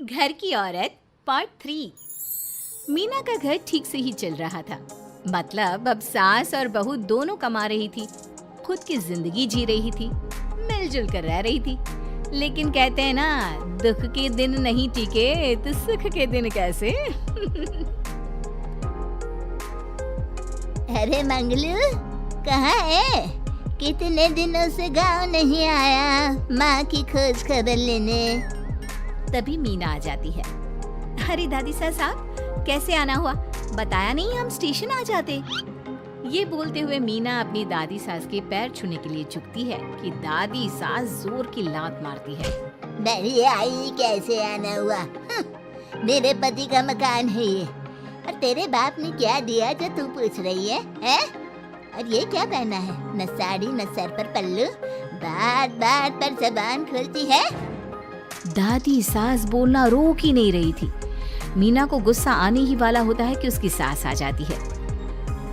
घर की औरत पार्ट 3। मीना का घर ठीक से ही चल रहा था। मतलब अब सास और बहू दोनों कमा रही थी, खुद की जिंदगी जी रही थी, मिलजुल कर रह रही थी। लेकिन कहते हैं ना, दुख के दिन नहीं टिके तो सुख के दिन कैसे। अरे मंगलू, कहाँ है? कितने दिनों से गांव नहीं आया माँ की खोज खबर लेने। तभी मीना आ जाती है। अरे दादी साहब, कैसे आना हुआ? बताया नहीं हम स्टेशन आ जाते। ये बोलते हुए मीना अपनी दादी सास के पैर छूने के लिए झुकती है कि दादी सास जोर की लात मारती है। बड़ी आई, कैसे आना हुआ? मेरे पति का मकान है ये। और तेरे बाप ने क्या दिया जो तू पूछ रही है? और ये क्या पहना है? न साड़ी न सर पर पल्लू, बात बात पर जबान खोलती है। दादी सास बोलना रोक ही नहीं रही थी। मीना को गुस्सा आने ही वाला होता है कि उसकी सास आ जाती है।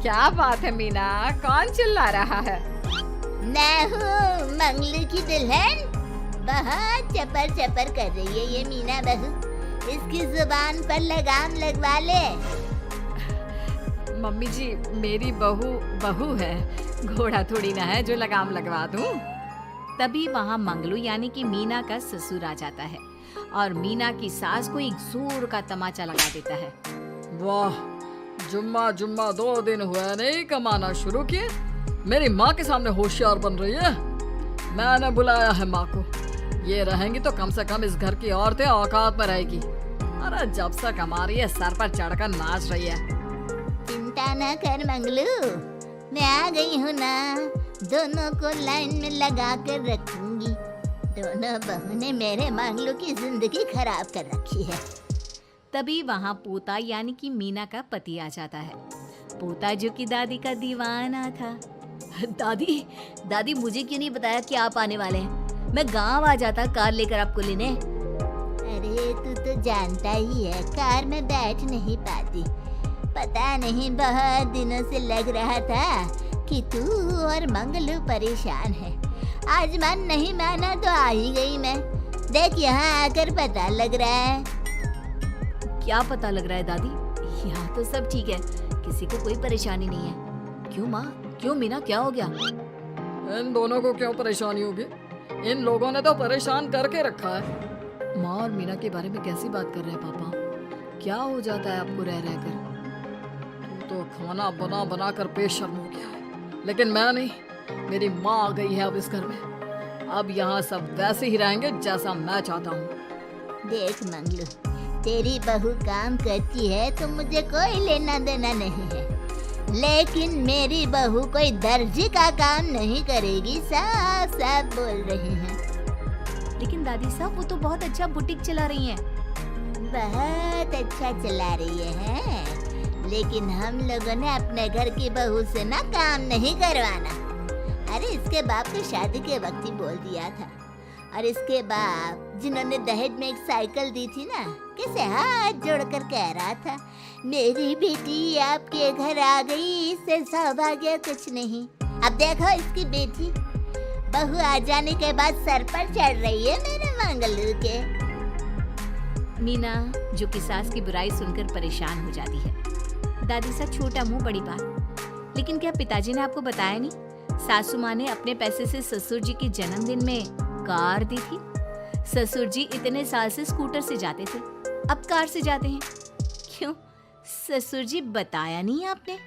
क्या बात है मीना, कौन चिल्ला रहा है? मैं हूँ मंगलू की दुल्हन। बहुत चपर चपर कर रही है ये मीना बहू। इसकी जुबान पर लगाम लगवा ले। मम्मी जी, मेरी बहू है, घोड़ा थोड़ी ना है जो लगाम लगवा दूं। तभी वहाँ मंगलू यानी कि मीना का ससुर आ जाता है और मीना की सास को एक जोर का तमाचा लगा देता है। वाह, जुम्मा 2 दिन हुए नहीं कमाना शुरू किए, मेरी माँ के सामने होशियार बन रही है। मैंने बुलाया है माँ को। ये रहेंगी तो कम से कम इस घर की औरतें औकात में रहेगी। अरे जब से कमा रही है सर पर चढ़कर नाच रही है। चिंता ना कर मंगलू, मैं आ गई हूँ ना। दोनों को लाइन में लगा कर रखूंगी। दोनों बहू ने मेरे मंगलू की जिंदगी खराब कर रखी है। तभी वहाँ पोता यानी कि मीना का पति आ जाता है। पोता जो कि दादी का दीवाना था। दादी मुझे क्यों नहीं बताया कि आप आने वाले हैं? मैं गांव आ जाता कार लेकर आपको लेने। अरे तू तो जानता ही है, कार में बैठ नहीं पाती। पता नहीं बहुत दिनों से लग रहा था कि तू और मंगलू परेशान है। आज मन नहीं माना तो आ ही गई मैं। देख यहाँ आकर पता लग रहा है। क्या पता लग रहा है दादी? यहाँ तो सब ठीक है, किसी को कोई परेशानी नहीं है। क्यों माँ, क्यों मीना, क्या हो गया? इन दोनों को क्यों परेशानी होगी? इन लोगों ने तो परेशान करके रखा है। माँ और मीना के बारे में कैसी बात कर रहे हैं पापा? क्या हो जाता है आपको रह रहकर? तू तो खाना बना बना कर बेशर्म हो गया है, लेकिन मैं नहीं। मेरी माँ आ गई है अब इस घर में। अब यहाँ सब वैसे ही रहेंगे जैसा मैं चाहता हूँ। देख मंगलू, तेरी बहू काम करती है तो मुझे कोई लेना देना नहीं है, लेकिन मेरी बहू कोई दर्जी का काम नहीं करेगी। साफ साफ बोल रही हैं। लेकिन दादी साहब, वो तो बहुत अच्छा बुटीक चला रही हैं। बहुत अच्छा चला रही है, लेकिन हम लोगों ने अपने घर की बहू से ना काम नहीं करवाना। अरे इसके बाप ने शादी के वक्त ही बोल दिया था। और इसके बाप जिन्होंने दहेज में एक साइकिल दी थी ना, कैसे हाथ जोड़कर कह रहा था, मेरी बेटी आपके घर आ गई, इससे सौभाग्य कुछ नहीं। अब देखो इसकी बेटी बहू आ जाने के बाद सर पर चढ़ रही है मेरे मंगलू के। मीना जो कि सास की बुराई सुनकर परेशान हो जाती है। दादी सा छोटा मुंह बड़ी बात। लेकिन क्या पिताजी ने आपको बताया नहीं? सासू माँ ने अपने पैसे से ससुर जी के जन्मदिन में कार दी थी। ससुर जी इतने साल से स्कूटर से जाते थे, अब कार से जाते हैं। क्यों ससुर जी, बताया नहीं आपने?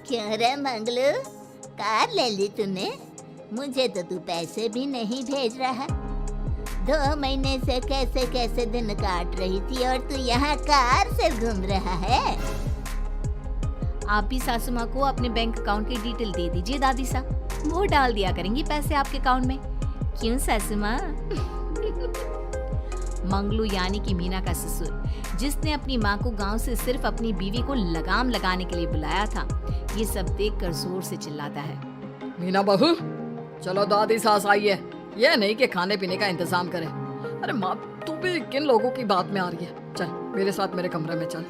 क्यों रे मंगलू, कार ले ली तूने? मुझे तो तू पैसे भी नहीं भेज रहा। 2 महीने से कैसे कैसे दिन काट रही थी और तू यहाँ कार से घूम रहा है। आप भी सासू माँ को अपने बैंक अकाउंट की डिटेल दे दीजिए दादी साहब, वो डाल दिया करेंगी पैसे आपके अकाउंट में। क्यों सासू माँ? मंगलू यानी कि मीना का ससुर, जिसने अपनी माँ को गांव से सिर्फ अपनी बीवी को लगाम लगाने के लिए बुलाया था, ये सब देखकर जोर से चिल्लाता है। मीना बहू, चलो दादी सास आई है, ये नहीं कि खाने पीने का इंतजाम करे। अरे माँ, तू भी किन लोगों की बात में आ रही है? चल मेरे साथ मेरे कमरे में चल।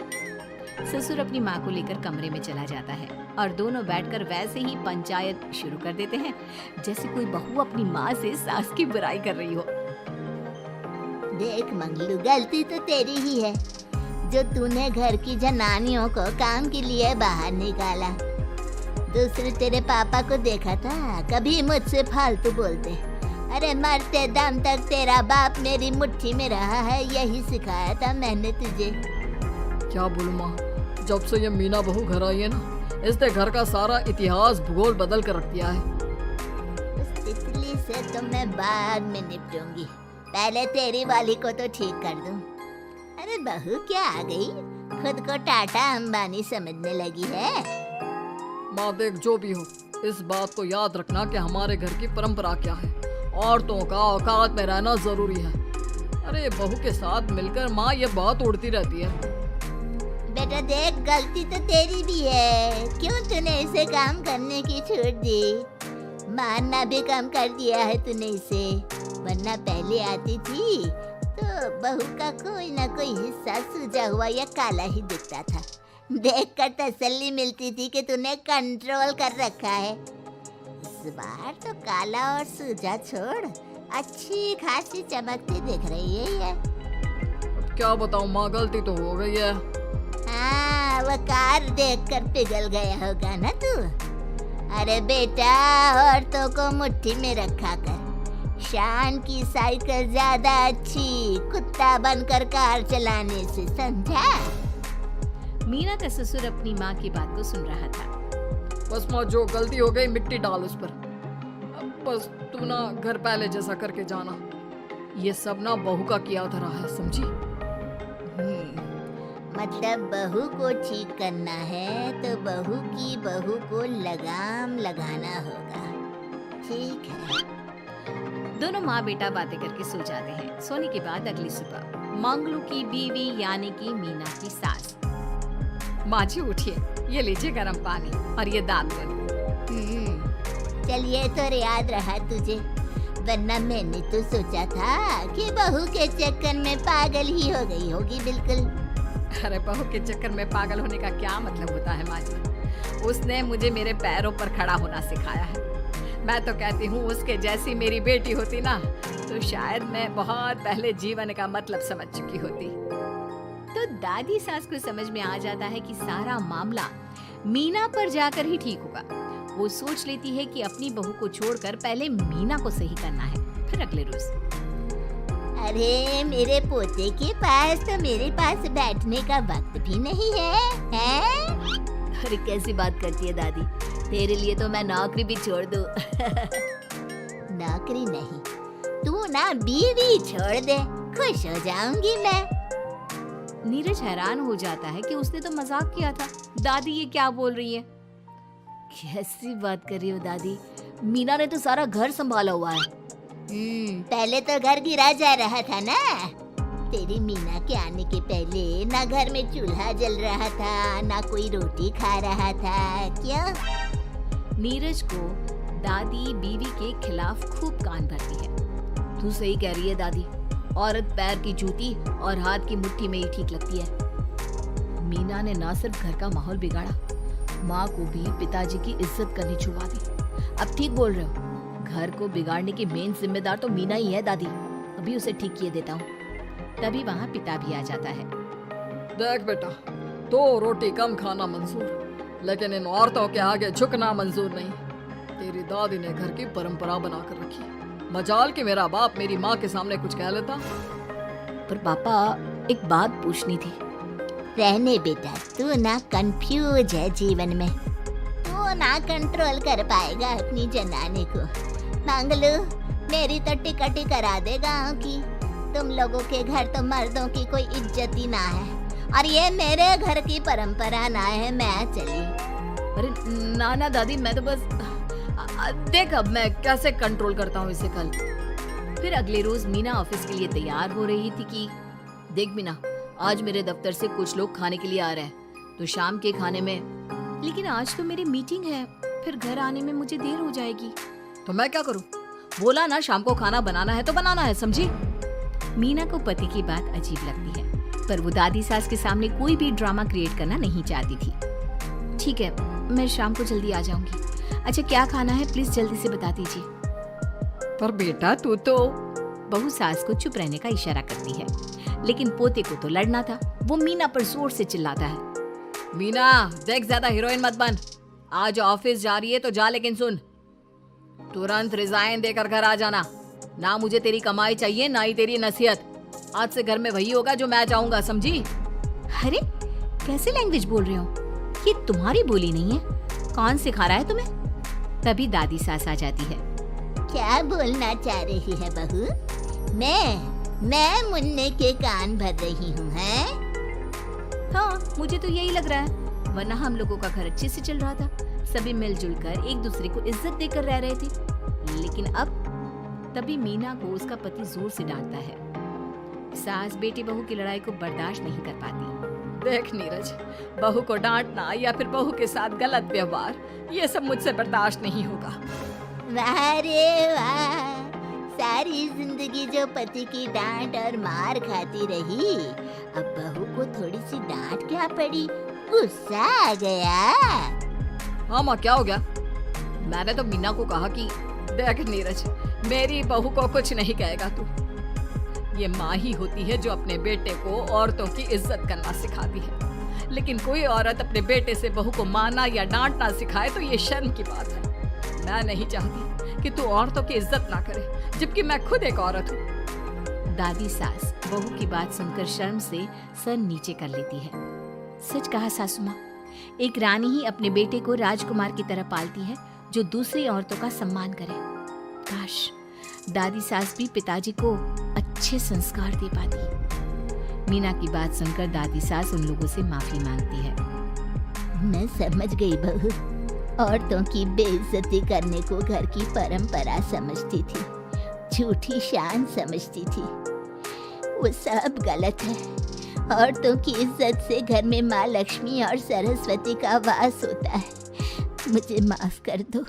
ससुर अपनी माँ को लेकर कमरे में चला जाता है और दोनों बैठकर वैसे ही पंचायत शुरू कर देते हैं जैसे कोई बहू अपनी माँ से सास की बुराई कर रही हो। देख मंगलू, गलती तो तेरी ही है जो तूने घर की जनानियों को काम के लिए बाहर निकाला। दूसरे तेरे पापा को देखा था, कभी मुझसे फालतू बोलते। अरे मरते दम तक तेरा बाप मेरी मुट्ठी में रहा है, यही सिखाया था मैंने तुझे। क्या बोलूं माँ, जब से ये मीना बहू घर आई है ना, इसने घर का सारा इतिहास भूगोल बदल कर रख दिया है। उस तितली से तो मैं बाद में निपटूंगी, पहले तेरी वाली को तो ठीक कर दूं। अरे बहू क्या आ गई, खुद को टाटा अंबानी समझने लगी है। माँ देख, जो भी हो, इस बात को याद रखना कि हमारे घर की परंपरा क्या है। औरतों का औकात में रहना जरूरी है। अरे बहू के साथ मिलकर माँ ये बात उड़ती रहती है। बेटा देख, गलती तो तेरी भी है, क्यों तूने इसे काम करने की छूट दी। मानना भी कम कर दिया है तूने इसे, वरना पहले आती थी तो बहू का कोई ना कोई हिस्सा सूजा हुआ या काला ही दिखता था। देखकर तसल्ली मिलती थी कि तूने कंट्रोल कर रखा है। इस बार तो काला और सूजा छोड़, अच्छी खासी चमकती दिख रही है ये। अब क्या बताऊं माँ, गलती तो हो गई है। हाँ, वो कार देखकर पिघल गया होगा ना तू। अरे बेटा, औरतों को मुट्ठी में रखा कर। शान की साइकिल ज्यादा अच्छी कुत्ता बनकर कार चलाने से, समझा। मीना का ससुर अपनी माँ की बात को सुन रहा था। बस माँ, जो गलती हो गई मिट्टी डाल उस पर। अब बस तू ना घर पहले जैसा करके जाना। ये सब ना बहू का किया धरा है, समझी। मतलब बहू को ठीक करना है तो बहू को लगाम लगाना होगा, ठीक है। दोनों माँ बेटा बातें करके सो जाते हैं। सोने के बाद अगली सुबह मंगलू की बीवी यानी कि मीना की सास, माँ जी उठिए, ये लीजिए गर्म पानी और ये दाल बनी। चलिए तो याद रहा तुझे, वरना मैंने तो सोचा था कि बहू के चक्कर में पागल ही हो गई होगी बिल्कुल। अरे बहू के चक्कर में पागल होने का क्या मतलब होता है माँ जी, उसने मुझे मेरे पैरों पर खड़ा होना सिखाया है। मैं तो कहती हूँ उसके जैसी मेरी बेटी होती ना तो शायद मैं बहुत पहले जीवन का मतलब समझ चुकी होती। तो दादी सास को समझ में आ जाता है कि सारा मामला मीना पर जाकर ही ठीक होगा। वो सोच लेती है कि अपनी बहू को छोड़कर पहले मीना को सही करना है। फिर अगले रोज, अरे मेरे पोते के पास तो मेरे पास बैठने का वक्त भी नहीं है, हैं? अरे कैसी बात करती है दादी, तेरे लिए तो मैं नौकरी भी छोड़ दूं। नौकरी नहीं, तू ना बीवी छोड़ दे, खुश हो जाऊंगी मैं। नीरज हैरान हो जाता है कि उसने तो मजाक किया था। दादी ये क्या बोल रही है? कैसी बात कर रही हो दादी, मीना ने तो सारा घर संभाला हुआ है। पहले तो घर गिरा जा रहा था ना। तेरी मीना के आने के पहले ना घर में चूल्हा जल रहा था, ना कोई रोटी खा रहा था, क्यों? नीरज को दादी बीवी के खिलाफ खूब कान भरती है। तू सही कह रही है दादी, औरत पैर की जूती और हाथ की मुट्ठी में ही ठीक लगती है। मीना ने ना सिर्फ घर का माहौल बिगाड़ा, माँ को भी पिताजी की इज्जत करनी छुड़वा दी। अब ठीक बोल रहे हो, घर को बिगाड़ने की मेन जिम्मेदार तो मीना ही है दादी। अभी उसे ठीक किए देता हूँ। तभी वहाँ पिता भी आ जाता है। देख बेटा, 2 रोटी कम खाना मंजूर, लेकिन इन औरतों के आगे झुकना मंजूर नहीं। तेरी दादी ने घर की परंपरा बनाकर रखी है। मजाल कि मेरा बाप मेरी माँ के सामने कुछ कह लेता। पर पापा, एक बात पूछनी थी। रहने बेटा, तू ना कंफ्यूज है जीवन में, तू ना कंट्रोल कर पाएगा अपनी जनाने को। मंगलू, मेरी तो टिकट ही करा दे गाँव की। तुम लोगों के घर तो मर्दों की कोई इज्जत ही ना है, और ये मेरे घर की परंपरा ना है, मैं चली। अरे ना ना दादी, मैं तो बस देख अब मैं कैसे कंट्रोल करता हूँ इसे कल। फिर अगले रोज मीना ऑफिस के लिए तैयार हो रही थी कि देख मीना, आज मेरे दफ्तर से कुछ लोग खाने के लिए आ रहे हैं, तो शाम के खाने में। लेकिन आज तो मेरी मीटिंग है, फिर घर आने में मुझे देर हो जाएगी। तो मैं क्या करूँ? बोला ना शाम को खाना बनाना है तो बनाना है, समझी। मीना को पति की बात अजीब लगती है, पर वो दादी सास के सामने कोई भी ड्रामा क्रिएट करना नहीं चाहती थी। ठीक है, मैं शाम को जल्दी आ जाऊंगी। अच्छा क्या खाना है प्लीज जल्दी से बता दीजिए। पर बेटा तू तो बहू सास को चुप रहने का इशारा करती है, लेकिन पोते को तो लड़ना था। वो मीना पर जोर से चिल्लाता है, मीना देख, ज्यादा हीरोइन मत बन। आज ऑफिस जा रही है तो जा, लेकिन सुन, तुरंत रिजाइन देकर घर आ जाना। ना मुझे तेरी कमाई चाहिए, ना ही तेरी नसीहत। आज से घर में वही होगा जो मैं चाहूंगा, समझी? अरे कैसे लैंग्वेज बोल रहे हो? ये तुम्हारी बोली नहीं है, कौन सिखा रहा है तुम्हें? तभी दादी सास आ जाती है। क्या बोलना चाह रही है बहू? मैं मुन्ने के कान भर रही हूँ, हैं? हाँ, मुझे तो यही लग रहा है, वरना हम लोगों का घर अच्छे से चल रहा था। सभी मिलजुल कर एक दूसरे को इज्जत देकर रह रहे थे। लेकिन अब तभी मीना को उसका पति जोर से डांटता है। सास बेटी बहू की लड़ाई को बर्दाश्त नहीं कर पाती। देख नीरज, बहू को डांटना या फिर बहू के साथ गलत व्यवहार, ये सब मुझसे बर्दाश्त नहीं होगा। वाह रे वाह, सारी जिंदगी जो पति की डांट और मार खाती रही, अब बहू को थोड़ी सी डांट क्या पड़ी, गुस्सा आ गया। हाँ माँ, क्या हो गया? मैंने तो मीना को कहा कि देख नीरज, मेरी बहू को कुछ नहीं कहेगा तू। ये माँ ही होती है जो अपने बेटे को औरतों की इज्जत करना सिखाती है, लेकिन कोई औरत अपने बेटे से बहू को मारना या डांटना सिखाए तो ये शर्म की बात है। मैं नहीं चाहती कि तू औरतों की इज्जत ना करे, जबकि मैं खुद एक औरत हूँ। दादी सास बहू की बात सुनकर शर्म से सर नीचे कर लेती है। सच कहा सासू माँ, एक रानी ही अपने बेटे को राजकुमार की तरह पालती है, जो दूसरी औरतों का सम्मान करे। काश दादी सास भी पिताजी को अच्छे संस्कार दे पाती। मीना की बात सुनकर दादी सास उन लोगों से माफी मांगती है। मैं समझ गई बहू, औरतों की बेइज्जती करने को घर की परंपरा समझती थी, झूठी शान समझती थी। वो सब गलत है। औरतों की इज्जत से घर में माँ लक्ष्मी और सरस्वती का वास होता है। मुझे माफ कर दो।